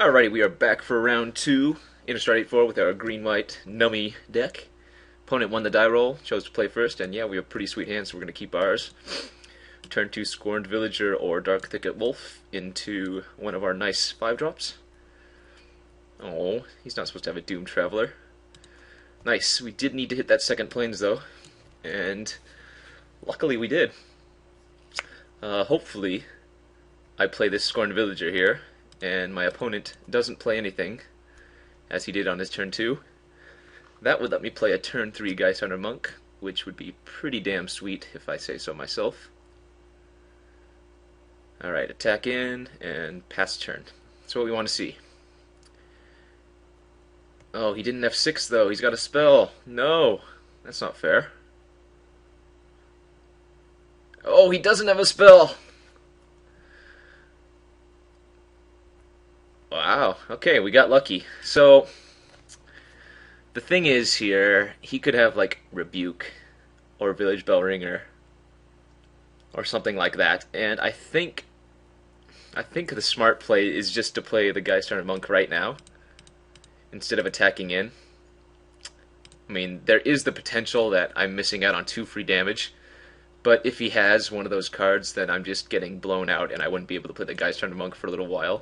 Alrighty, we are back for round 2 in Start 8-4 with our green-white Nummy deck. Opponent won the die roll, chose to play first, and yeah, we have pretty sweet hands, so we're going to keep ours. Turn 2 Scorned Villager or Dark Thicket Wolf into one of our nice 5-drops. Oh, he's not supposed to have a Doom Traveler. Nice, we did need to hit that second plains though, and luckily we did. Hopefully I play this Scorned Villager here, and my opponent doesn't play anything, as he did on his turn 2. That would let me play a turn 3 Geisthunter Monk, which would be pretty damn sweet if I say so myself. Alright, attack in, and pass turn. That's what we want to see. Oh, he didn't F6 though, he's got a spell. No, that's not fair. Oh, he doesn't have a spell! Wow, okay, we got lucky. So, the thing is here, he could have like Rebuke or Village Bell Ringer or something like that, and I think the smart play is just to play the Geisthunter Monk right now instead of attacking in. I mean, there is the potential that I'm missing out on 2 free damage, but if he has one of those cards, then I'm just getting blown out and I wouldn't be able to play the Geisthunter Monk for a little while.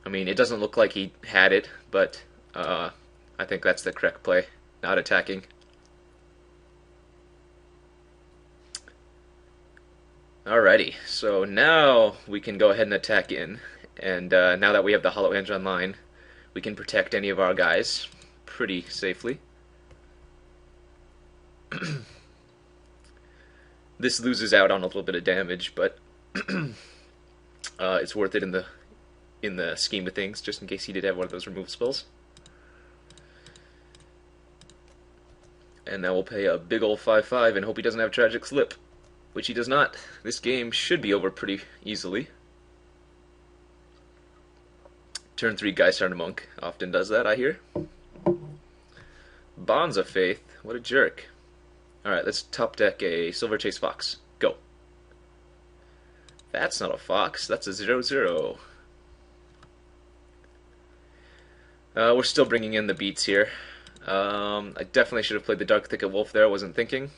I mean, it doesn't look like he had it, but I think that's the correct play, not attacking. Alrighty, so now we can go ahead and attack in, and now that we have the Hollow Edge online, we can protect any of our guys pretty safely. This loses out on a little bit of damage, but it's worth it in the scheme of things, just in case he did have one of those remove spells. And now we'll pay a big ol' 5/5 and hope he doesn't have Tragic Slip, which he does not. This game should be over pretty easily. Turn 3 Geisthunter Monk often does that, I hear. Bonds of Faith, what a jerk. Alright, let's top deck a Silver Chase Fox. Go. That's not a Fox, that's a 0/0. We're still bringing in the beats here. I definitely should have played the Dark Thicket Wolf there, I wasn't thinking.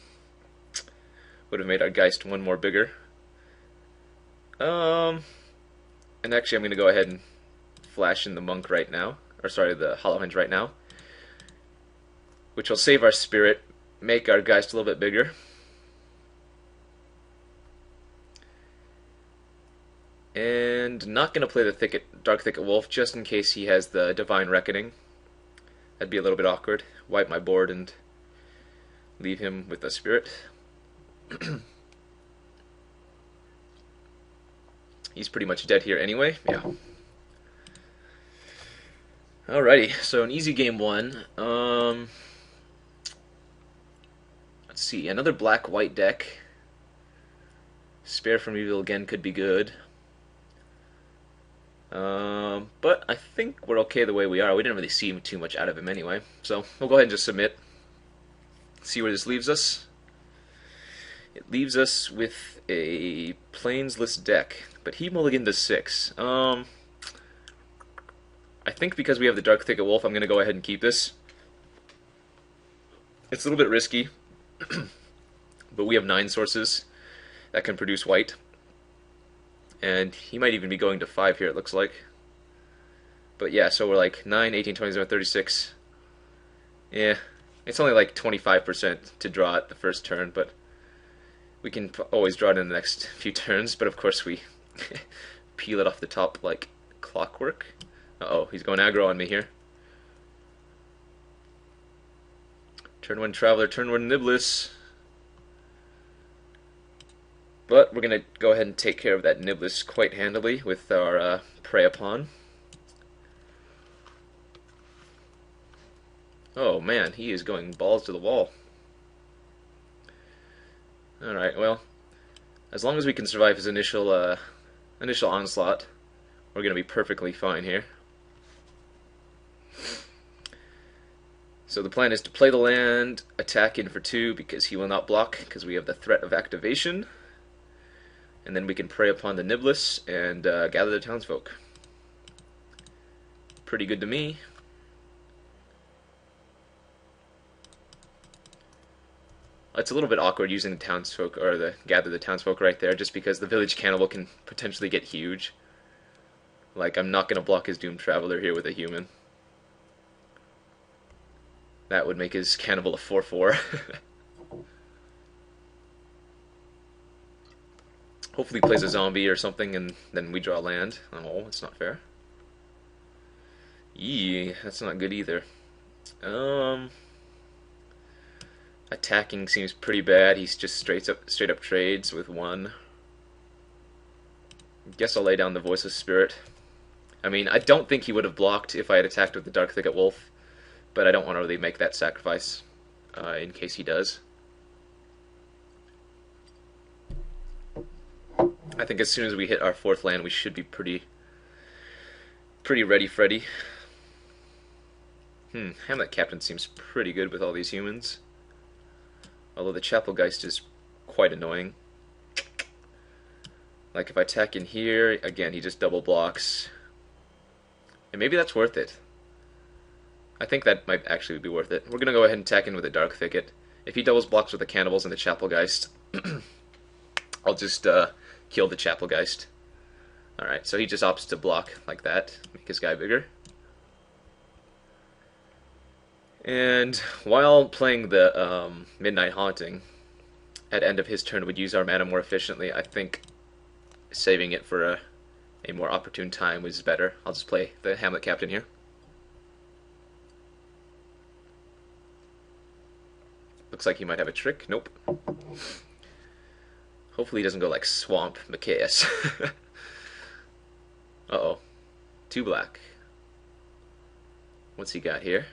Would have made our Geist one more bigger. And actually I'm going to go ahead and flash in the Monk right now. Or sorry, the Hollow Hinge right now. Which will save our Spirit, make our Geist a little bit bigger. And not going to play the Dark Thicket Wolf just in case he has the Divine Reckoning. That'd be a little bit awkward. Wipe my board and leave him with the Spirit. He's pretty much dead here anyway. Yeah. Alrighty, so an easy game 1. Let's see, another black-white deck. Spare from Evil again could be good. But I think we're okay the way we are. We didn't really see too much out of him anyway. So we'll go ahead and just submit. See where this leaves us. It leaves us with a plainsless deck. But he mulliganed to 6. I think because we have the Dark Thicket Wolf, I'm going to go ahead and keep this. It's a little bit risky. But we have 9 sources that can produce white. And he might even be going to 5 here, it looks like. But yeah, so we're like 9, 18, 20, 36. Yeah, it's only like 25% to draw it the first turn, but we can always draw it in the next few turns. But of course we peel it off the top like clockwork. Uh-oh, he's going aggro on me here. Turn 1 Traveler, turn 1 Niblis. But we're going to go ahead and take care of that Niblis quite handily with our Prey Upon. Oh man, he is going balls to the wall. Alright, well, as long as we can survive his initial onslaught, we're going to be perfectly fine here. So the plan is to play the land, attack in for 2 because he will not block because we have the threat of activation. And then we can prey upon the Niblis and gather the townsfolk. pretty good to me. It's a little bit awkward using the townsfolk, or the gather the townsfolk right there, just because the village cannibal can potentially get huge. Like, I'm not going to block his doomed traveler here with a human. That would make his cannibal a 4/4. Hopefully he plays a zombie or something, and then we draw land. Oh, it's not fair. Yee, that's not good either. Attacking seems pretty bad. He's just straight up trades with one. Guess I'll lay down the Voiceless Spirit. I mean, I don't think he would have blocked if I had attacked with the Dark Thicket Wolf, but I don't want to really make that sacrifice in case he does. I think as soon as we hit our 4th land, we should be pretty ready, Freddy. Hamlet Captain seems pretty good with all these humans. Although the Chapelgeist is quite annoying. Like if I attack in here, again, he just double blocks. And maybe that's worth it. I think that might actually be worth it. We're going to go ahead and attack in with a Dark Thicket. If he doubles blocks with the Cannibals and the Chapelgeist, I'll just kill the Chapelgeist. Alright, so he just opts to block like that, make his guy bigger. And while playing the Midnight Haunting, at end of his turn would use our mana more efficiently. I think saving it for a more opportune time was better. I'll just play the Hamlet Captain here. Looks like he might have a trick. Nope. Hopefully he doesn't go like Swamp Macias. Uh-oh. 2 black. What's he got here?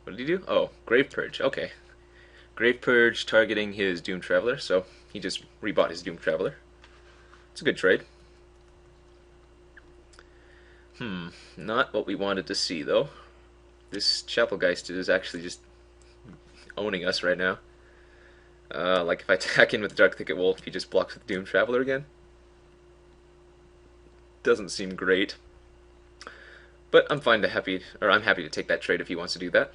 What did he do? Oh, Grave Purge. Okay. Grave Purge targeting his Doomed Traveler, so he just rebought his Doomed Traveler. It's a good trade. Not what we wanted to see, though. This Chapelgeist is actually just owning us right now. Like if I attack in with the Dark Thicket Wolf, he just blocks with Doomed Traveler again. Doesn't seem great. But I'm happy to take that trade if he wants to do that.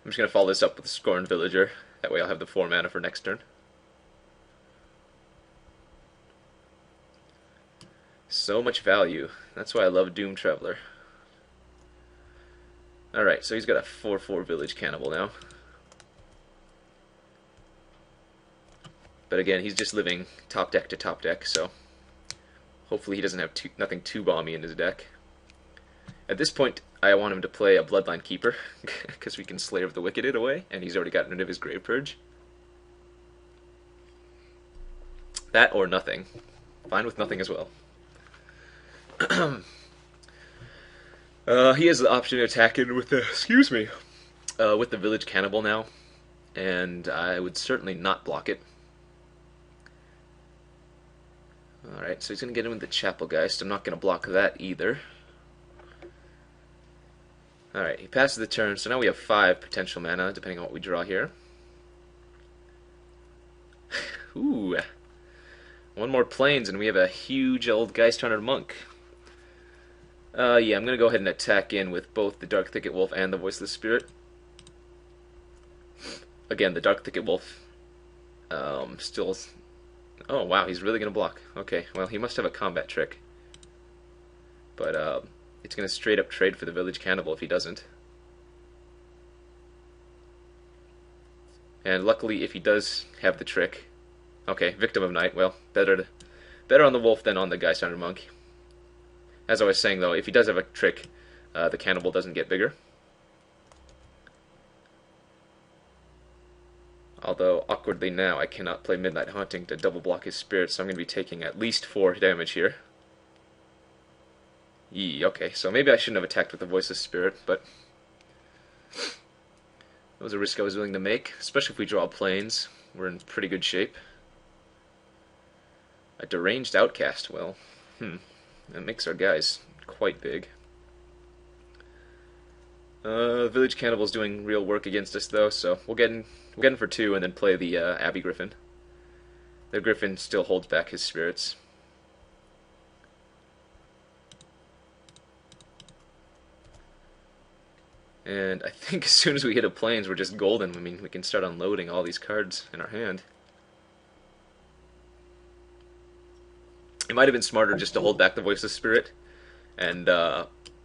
I'm just going to follow this up with a Scorned Villager. That way I'll have the 4 mana for next turn. So much value. That's why I love Doomed Traveler. Alright, so he's got a 4/4 Village Cannibal now. But again, he's just living top deck to top deck, so hopefully he doesn't have nothing too bomby in his deck. At this point, I want him to play a Bloodline Keeper, because we can Slayer of the Wicked it away, and he's already gotten rid of his Grave Purge. That or nothing. Fine with nothing as well. He has the option to attack in with the, with the Village Cannibal now, and I would certainly not block it. Alright, so he's going to get in with the Chapelgeist. I'm not going to block that either. Alright, he passes the turn, so now we have 5 potential mana, depending on what we draw here. Ooh. 1 more Plains, and we have a huge old Geist Hunter Monk. Yeah, I'm going to go ahead and attack in with both the Dark Thicket Wolf and the Voiceless Spirit. Again, the Dark Thicket Wolf still... Oh, wow, he's really going to block. Okay, well, he must have a combat trick. But, it's going to straight up trade for the Village Cannibal if he doesn't. And luckily, if he does have the trick... Okay, Victim of Night, well, better on the Wolf than on the Geist Hunter Monk. As I was saying, though, if he does have a trick, the Cannibal doesn't get bigger. Although, awkwardly now, I cannot play Midnight Haunting to double block his spirit, so I'm going to be taking at least 4 damage here. Yee, okay, so maybe I shouldn't have attacked with the Voiceless Spirit, but that was a risk I was willing to make, especially if we draw Plains. We're in pretty good shape. A Deranged Outcast, well, that makes our guys quite big. Village Cannibal's doing real work against us, though, so we'll get in for 2 and then play the Abbey Griffin. The Griffin still holds back his spirits. And I think as soon as we hit a plains, we're just golden. I mean, we can start unloading all these cards in our hand. It might have been smarter just to hold back the Voiceless Spirit and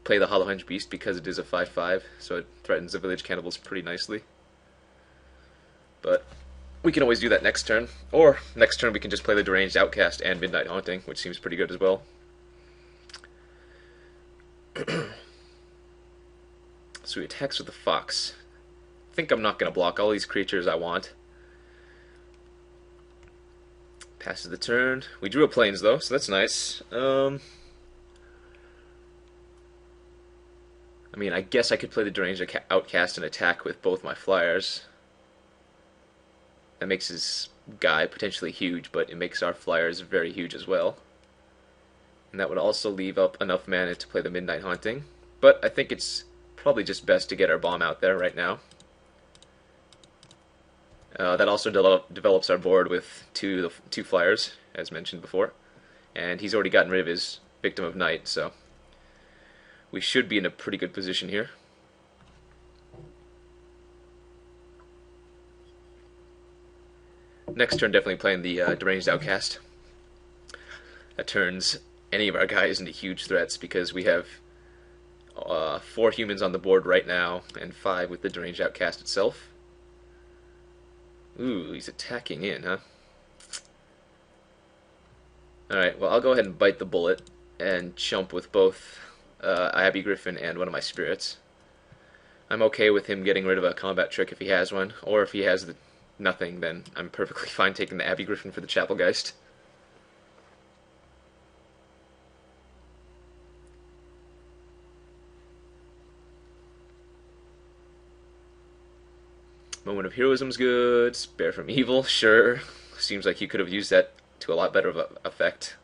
play the Hollowhenge Beast because it is a 5/5, so it threatens the Village Cannibals pretty nicely. But we can always do that next turn. Or next turn we can just play the Deranged Outcast and Midnight Haunting, which seems pretty good as well. So he attacks with the Fox. I think I'm not going to block all these creatures I want. Passes the turn. We drew a Plains though, so that's nice. I mean, I guess I could play the Deranged Outcast and attack with both my flyers. That makes his guy potentially huge, but it makes our flyers very huge as well. And that would also leave up enough mana to play the Midnight Haunting. But I think it's probably just best to get our bomb out there right now. That also develops our board with two flyers, as mentioned before. And he's already gotten rid of his Victim of Night, so we should be in a pretty good position here. Next turn, definitely playing the Deranged Outcast. That turns any of our guys into huge threats because we have 4 humans on the board right now and 5 with the Deranged Outcast itself. Ooh, he's attacking in, huh? Alright, well, I'll go ahead and bite the bullet and chump with both Abbey Griffin and one of my spirits. I'm okay with him getting rid of a combat trick if he has one, or if he has nothing, then I'm perfectly fine taking the Abbey Griffin for the Chapelgeist. Moment of Heroism's good. Spare from Evil, sure. Seems like you could have used that to a lot better of effect.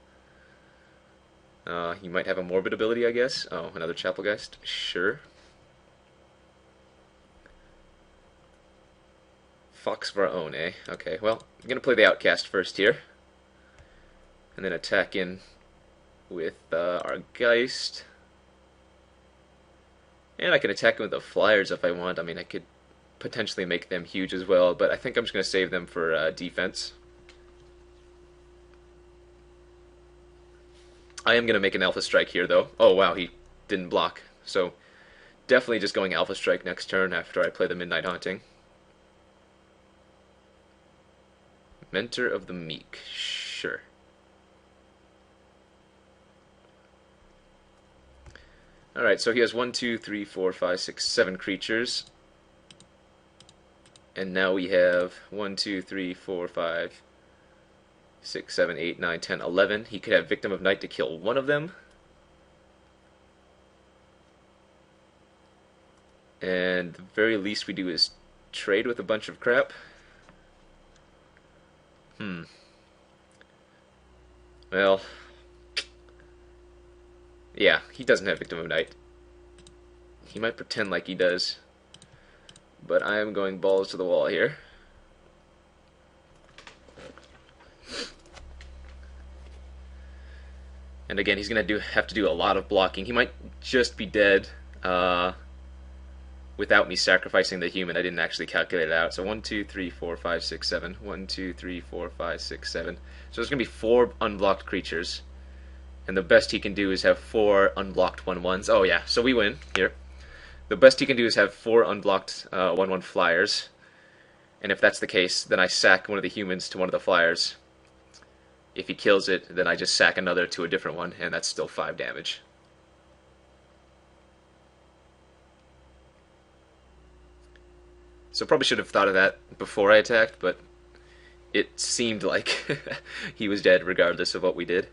You might have a Morbid ability, I guess. Oh, another Chapelgeist, sure. Fox of our own, eh? Okay, well, I'm going to play the Outcast first here. And then attack in with our Geist. And I can attack him with the Flyers if I want. I mean, I could potentially make them huge as well, but I think I'm just going to save them for defense. I am going to make an Alpha Strike here, though. Oh, wow, he didn't block. So, definitely just going Alpha Strike next turn after I play the Midnight Haunting. Mentor of the Meek, sure. Alright, so he has 1, 2, 3, 4, 5, 6, 7 creatures. And now we have 1, 2, 3, 4, 5, 6, 7, 8, 9, 10, 11. He could have Victim of Night to kill one of them. And the very least we do is trade with a bunch of crap. Well, yeah, he doesn't have Victim of Night. He might pretend like he does. But I am going balls to the wall here. And again, he's going to have to do a lot of blocking. He might just be dead without me sacrificing the human. I didn't actually calculate it out. So 1, 2, 3, 4, 5, 6, 7. 1, 2, 3, 4, 5, 6, 7. So there's going to be 4 unblocked creatures. And the best he can do is have 4 unblocked 1/1s. Oh yeah, so we win here. The best he can do is have 4 unblocked 1/1 flyers. And if that's the case, then I sack one of the humans to one of the flyers. If he kills it, then I just sack another to a different one, and that's still 5 damage. So probably should have thought of that before I attacked, but it seemed like he was dead regardless of what we did.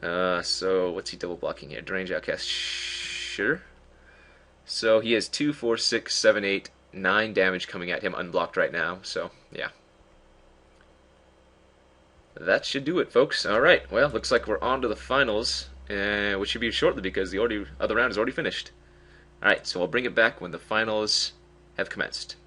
So what's he double blocking here? Deranged Outcast, sure. So he has 2, 4, 6, 7, 8, 9 damage coming at him unblocked right now, so yeah. That should do it, folks. Alright, well, looks like we're on to the finals, which should be shortly because the other round is already finished. Alright, so I'll bring it back when the finals have commenced.